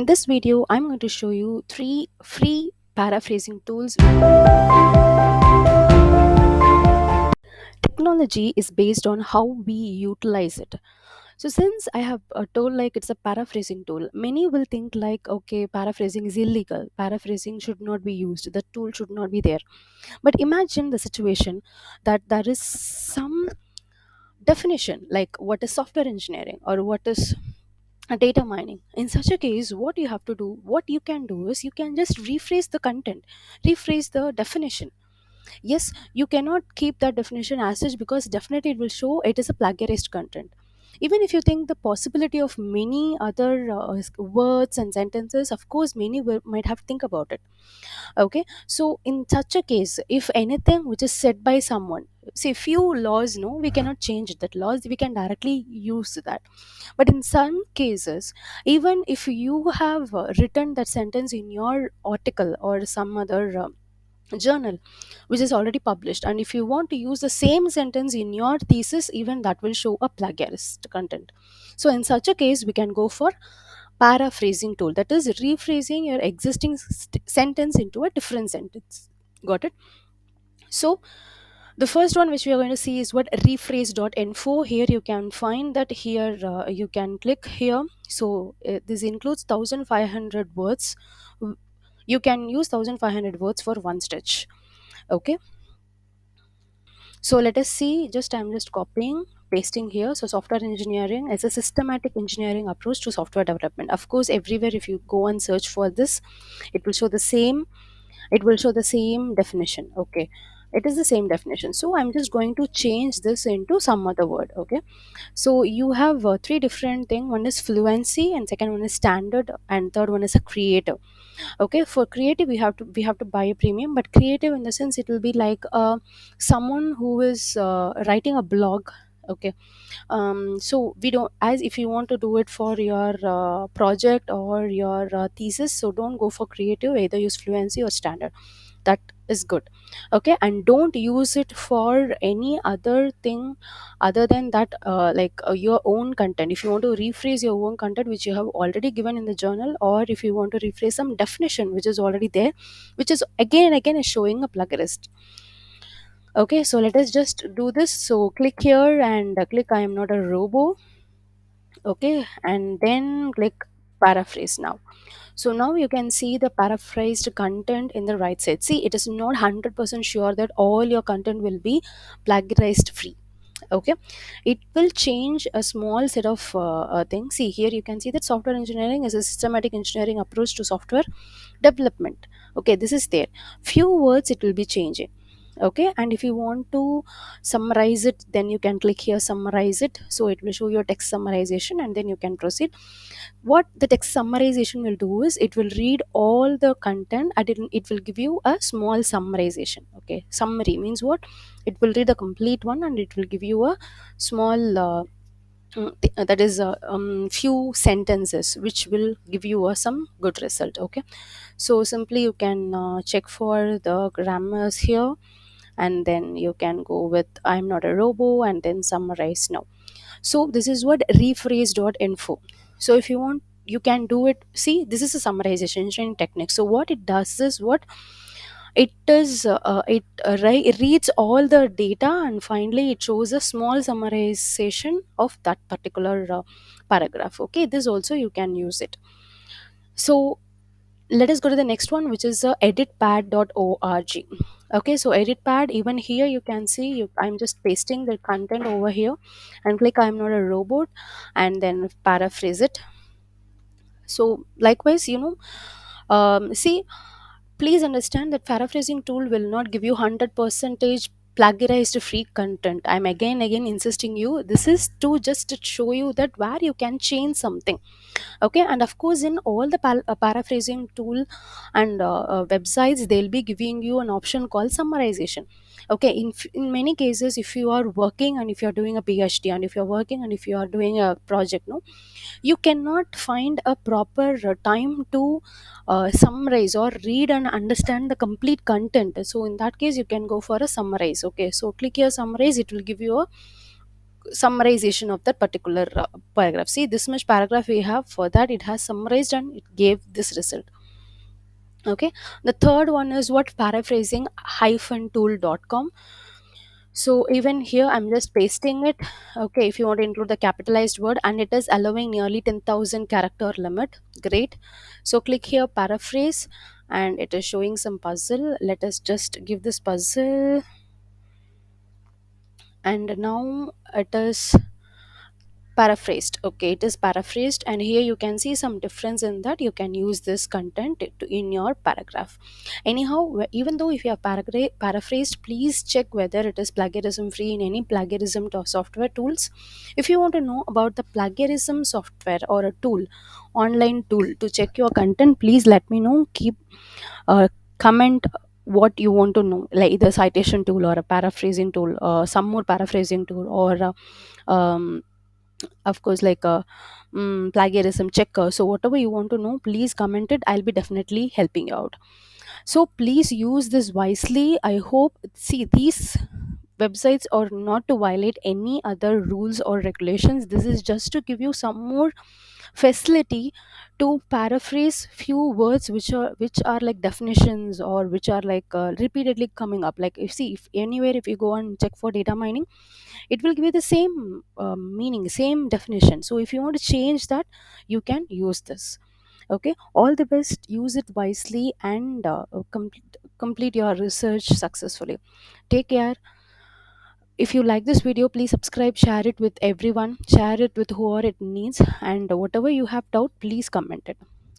In this video, I'm going to show you three free paraphrasing tools. Technology is based on how we utilize it. So, since I have told like it's a paraphrasing tool, many will think like, okay, paraphrasing is illegal. Paraphrasing should not be used. The tool should not be there. But imagine the situation that there is some definition like what is software engineering or what is data mining. In such a case, what you can do is you can just rephrase the content, rephrase the definition. Yes, you cannot keep that definition as such because definitely it will show it is a plagiarized content. Even if you think the possibility of many other words and sentences, of course many might have to think about it. Okay, so in such a case, if anything which is said by someone, see, few laws, no, we cannot change that laws, we can directly use that. But in some cases, even if you have written that sentence in your article or some other journal which is already published, and if you want to use the same sentence in your thesis, even that will show a plagiarist content. So in such a case, we can go for paraphrasing tool, that is rephrasing your existing sentence into a different sentence. Got it? So the first one which we are going to see is what rephrase.info. Here you can find that here you can click here. So this includes 1500 words. You can use 1500 words for one stitch. Okay, so let us see, just I'm just copying, pasting here. So software engineering is a systematic engineering approach to software development. Of course, everywhere if you go and search for this, it will show the same, it will show the same definition. Okay, it is the same definition. So I'm just going to change this into some other word. Okay, so you have three different thing. One is fluency, and second one is standard, and third one is a creative. Okay, for creative we have to buy a premium, but creative in the sense it will be like someone who is writing a blog. Okay, so we don't, as if you want to do it for your project or your thesis, so don't go for creative, either use fluency or standard. That is good. Okay, and don't use it for any other thing other than that, your own content. If you want to rephrase your own content which you have already given in the journal, or if you want to rephrase some definition which is already there, which is again is showing a plagiarist. Okay, so let us just do this. So click here and click I am not a robo. Okay, and then click paraphrase now. So now you can see the paraphrased content in the right side. See, it is not 100% sure that all your content will be plagiarized free. Okay, it will change a small set of things. See, here you can see that software engineering is a systematic engineering approach to software development. Okay, this is there. Few words it will be changing. Okay, and if you want to summarize it, then you can click here summarize it, so it will show your text summarization, and then you can proceed. What the text summarization will do is it will read all the content and it will give you a small summarization. Okay, summary means what? It will read the complete one and it will give you a small that is few sentences which will give you some good result. Okay, so simply you can check for the grammars here, and then you can go with I'm not a robo and then summarize now. So this is what rephrase.info. So if you want, you can do it. See, this is a summarization engineering technique. So what it does is what it is it reads all the data and finally it shows a small summarization of that particular paragraph. Okay, this also you can use it. So let us go to the next one, which is editpad.org. Okay, so editpad, even here you can see I'm just pasting the content over here and click I'm not a robot and then paraphrase it. So likewise, see, please understand that paraphrasing tool will not give you 100 percentage plagiarized free content. I'm again insisting you, this is to just show you that where you can change something. Okay, and of course in all the paraphrasing tool and websites, they'll be giving you an option called summarization. Okay, in many cases, if you are working and if you are doing a phd and if you are working and if you are doing a project, no, you cannot find a proper time to summarize or read and understand the complete content. So in that case you can go for a summarize. Okay, so click here summarize, it will give you a summarization of that particular paragraph. See, this much paragraph we have, for that it has summarized and it gave this result. Okay, the third one is what, paraphrasing tool.com. So even here I'm just pasting it. Okay, if you want to include the capitalized word, and it is allowing nearly 10,000 character limit. Great. So click here, paraphrase, and it is showing some puzzle. Let us just give this puzzle, and now it is paraphrased. Okay, it is paraphrased, and here you can see some difference in that. You can use this content in your paragraph. Anyhow, even though if you have paraphrased, please check whether it is plagiarism free in any plagiarism software tools. If you want to know about the plagiarism software or a tool, online tool to check your content, please let me know. Keep comment what you want to know, like either citation tool or a paraphrasing tool, some more paraphrasing tool, or of course like a plagiarism checker. So whatever you want to know, please comment it. I'll be definitely helping you out. So please use this wisely. I hope, see, these websites are not to violate any other rules or regulations. This is just to give you some more facility to paraphrase few words which are like definitions, or which are like repeatedly coming up. Like, if see, if anywhere, if you go and check for data mining, it will give you the same meaning, same definition. So if you want to change that, you can use this. Okay, all the best, use it wisely, and complete your research successfully. Take care. If you like this video, please subscribe, share it with everyone, share it with whoever it needs, and whatever you have doubt, please comment it.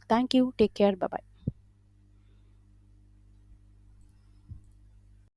Thank you, take care, bye bye.